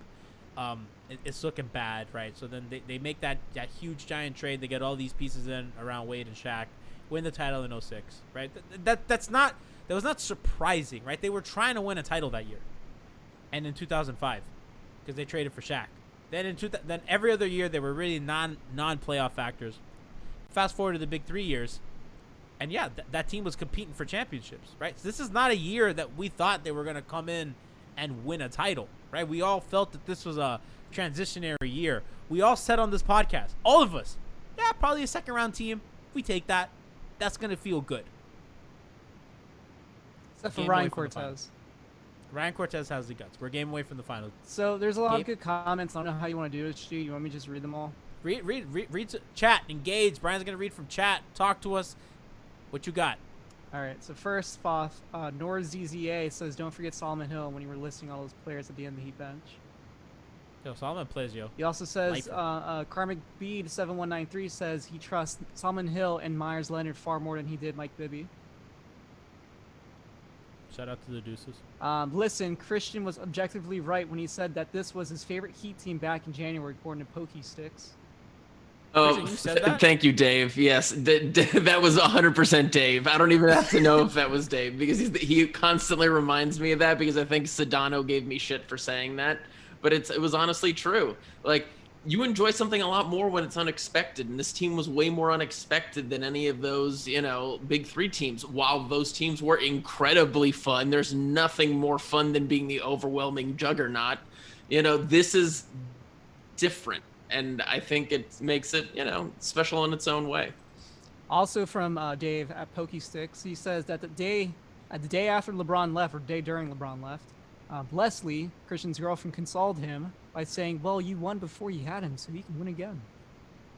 It's looking bad, right? So then they make that huge giant trade. They get all these pieces in around Wade and Shaq, win the title in 06, right? That was not surprising, right? They were trying to win a title that year, and in 2005, because they traded for Shaq. Then then every other year they were really non-playoff factors. Fast forward to the Big 3 years, and that team was competing for championships, right? So this is not a year that we thought they were going to come in and win a title, right? We all felt that this was a transitionary year. We all said on this podcast, all of us, probably a second-round team. We take that. that's gonna feel good. Except for Game Ryan away from the Cortez. finals. Ryan Cortez has the guts. We're game away from the finals. So there's a lot Gabe? of good comments. I don't know how you want to do it, Stu. You want me to just read them all? Read chat. Engage. Brian's gonna read from chat. Talk to us. What you got? All right. So first off, NorZZA says, "Don't forget Solomon Hill when you were listing all those players at the end of the Heat bench." Yo, Solomon plays, yo. He also says, Lifer. Karmic Bead 7193 says he trusts Solomon Hill and Myers Leonard far more than he did Mike Bibby. Shout out to the Deuces. Listen, Christian was objectively right when he said that this was his favorite Heat team back in January, according to Pokey Sticks. Oh, Christian, you said that? thank you, Dave. Yes, that was 100% Dave. I don't even have to know if that was Dave because he constantly reminds me of that because I think Sedano gave me shit for saying that. But it was honestly true. Like, you enjoy something a lot more when it's unexpected, and this team was way more unexpected than any of those, big three teams. While those teams were incredibly fun, there's nothing more fun than being the overwhelming juggernaut. This is different, and I think it makes it, special in its own way. Also from Dave at Pokey Sticks, he says that the day after LeBron left, or day during LeBron left, Leslie, Christian's girlfriend, consoled him by saying, "Well, you won before you had him, so you can win again."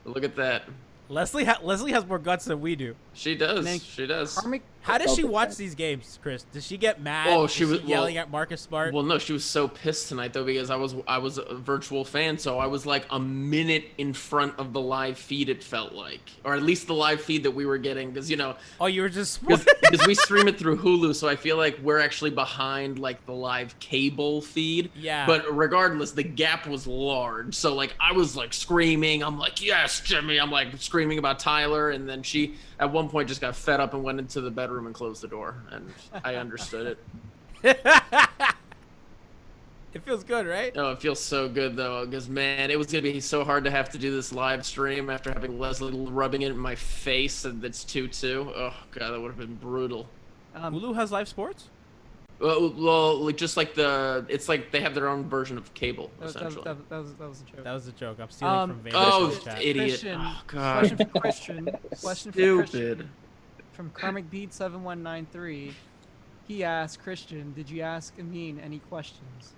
Look at that. Leslie has more guts than we do. She does. She does. How does she watch these games, Chris? Does she get mad? Oh, she was yelling at Marcus Smart. Well, no, she was so pissed tonight though because I was a virtual fan, so I was like a minute in front of the live feed. It felt like, or at least the live feed that we were getting, because Oh, you were just because we stream it through Hulu, so I feel like we're actually behind like the live cable feed. Yeah. But regardless, the gap was large, so like I was like screaming. I'm like, "Yes, Jimmy!" I'm like screaming about Tyler, and then she at one point just got fed up and went into the bedroom and closed the door, and I understood it. It feels good, right? Oh, it feels so good though, because man, it was gonna be so hard to have to do this live stream after having Leslie rubbing it in my face, and it's 2-2. Oh god, that would have been brutal. Hulu has live sports. Well, like, just like it's like they have their own version of cable, essentially. That was a joke. That was a joke. I'm stealing from Vegas. Oh, chat. idiot! Christian, Oh god. Question for Christian. Question for Stupid. Christian. From Karmic Beat 7193, he asked Christian, "Did you ask Amin any questions?"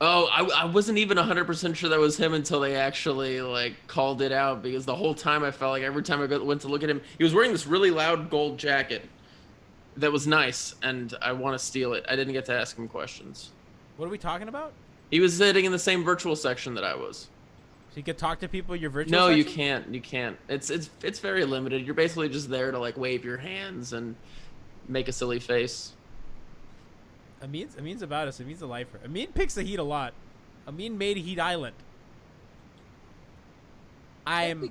Oh, I wasn't even 100% sure that was him until they actually like called it out, because the whole time I felt like every time I went to look at him, he was wearing this really loud gold jacket that was nice, and I want to steal it. I didn't get to ask him questions. What are we talking about? He was sitting in the same virtual section that I was. So you could talk to people in your virtual No, section? you can't. You can't. It's very limited. You're basically just there to like wave your hands and make a silly face. Amin's about us. Amin's a lifer. Amin picks the Heat a lot. Amin made Heat Island.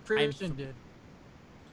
Christian did.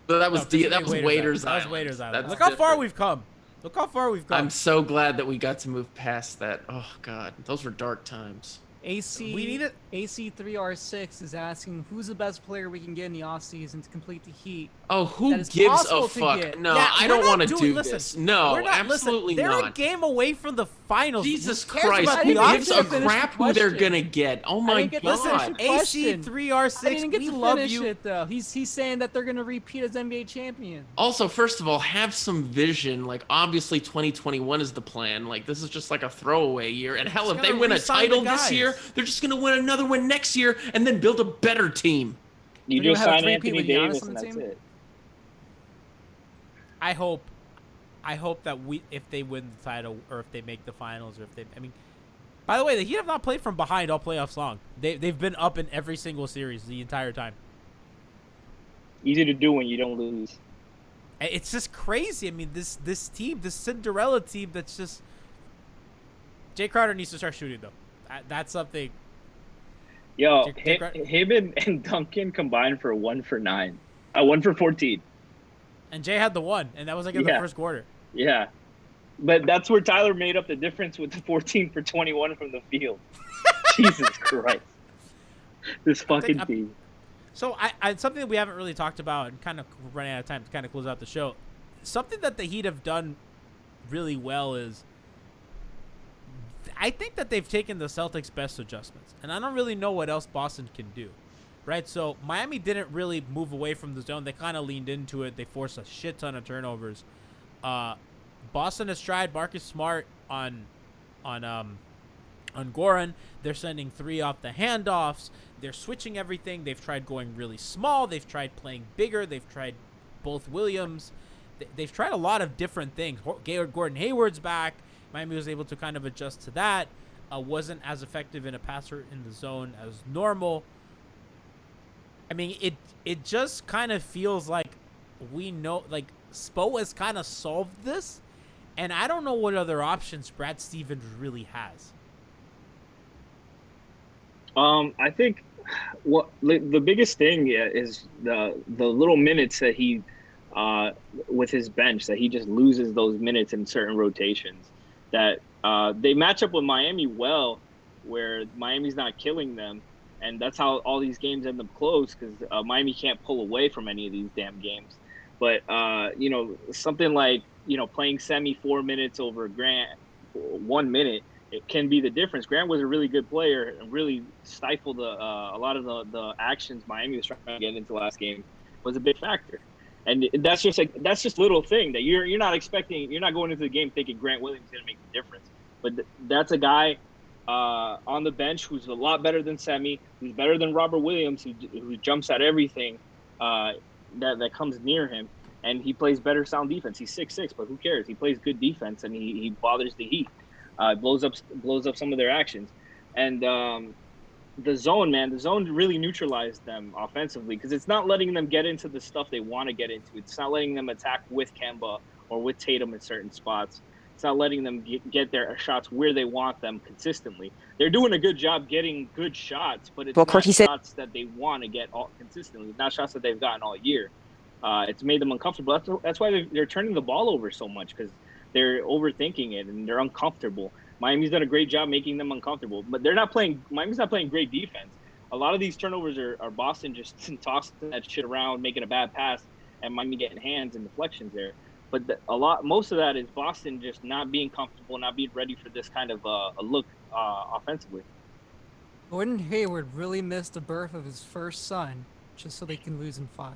So that was Waiters That was Island. Waiters Island. That's Look how far different. we've come. Look how far we've come. I'm so glad that we got to move past that. Oh god, those were dark times. AC We need it. AC3R6 is asking who's the best player we can get in the offseason to complete the Heat. Oh, who That is gives a possible to fuck? get. No, Yeah, I we're don't not want to doing- do listen, this. No, We're not, absolutely listen, they're not. a game away from the finals. Jesus Who cares Christ, about who the gives a offseason? crap who they're gonna get? Oh my didn't get to finish god. it. Question. AC3R6, I didn't get we to love finish you. it though. He's saying that they're gonna repeat as NBA champion. Also, first of all, have some vision. Like, obviously 2021 is the plan. Like, this is just like a throwaway year. And hell, if they gotta win a re-sign the title this guys. year, they're just gonna win another one next year and then build a better team. You We're gonna just have a sign three-peat Anthony with Giannis Davis on and the that's team? it. I hope that if they win the title, or if they make the finals, or if they, by the way, the Heat have not played from behind all playoffs long. They've been up in every single series the entire time. Easy to do when you don't lose. It's just crazy. This team, this Cinderella team, that's just. Jay Crowder needs to start shooting though. That's something. Yo, Jay Crowder- him and Duncan combined for 1 for 9. 1 for 14. And Jay had the one, and that was like in the first quarter. Yeah. But that's where Tyler made up the difference with the 14 for 21 from the field. Jesus Christ. This fucking team. So I something that we haven't really talked about, and kind of running out of time to kind of close out the show. Something that the Heat have done really well is, I think that they've taken the Celtics' best adjustments, and I don't really know what else Boston can do. right? So Miami didn't really move away from the zone. They kind of leaned into it. They forced a shit ton of turnovers. Boston has tried Marcus Smart on Goran. They're sending 3 off the handoffs. They're switching everything. They've tried going really small. They've tried playing bigger. They've tried both Williams. They've tried a lot of different things. Gordon Hayward's back. Miami was able to kind of adjust to that. Wasn't as effective in a passer in the zone as normal. I mean, it just kind of feels like we know, like, Spo has kind of solved this, and I don't know what other options Brad Stevens really has. I think the biggest thing is the little minutes that he with his bench, that he just loses those minutes in certain rotations. That they match up with Miami well, where Miami's not killing them, and that's how all these games end up close, because Miami can't pull away from any of these damn games. But something like playing Semi 4 minutes over Grant 1 minute, it can be the difference. Grant was a really good player and really stifled a lot of the actions Miami was trying to get into last game. Was a big factor. And that's just little thing that you're not expecting. You're not going into the game thinking Grant Williams is going to make the difference. But that's a guy on the bench who's a lot better than Semi, who's better than Robert Williams, who jumps at everything that comes near him, and he plays better sound defense. He's 6'6", but who cares? He plays good defense, and he bothers the Heat, blows up some of their actions, and the zone really neutralized them offensively, because it's not letting them get into the stuff they want to get into. It's not letting them attack with Kemba or with Tatum in certain spots. It's not letting them get their shots where they want them consistently. They're doing a good job getting good shots, but it's not shots that they want to get all consistently. Not shots that they've gotten all year. It's made them uncomfortable. That's why they're turning the ball over so much, because they're overthinking it and they're uncomfortable. Miami's done a great job making them uncomfortable, but Miami's not playing great defense. A lot of these turnovers are Boston just tossing that shit around, making a bad pass, and Miami getting hands and deflections there. But most of that is Boston just not being comfortable, not being ready for this kind of a look offensively. Gordon Hayward really missed the birth of his first son just so they can lose in 5.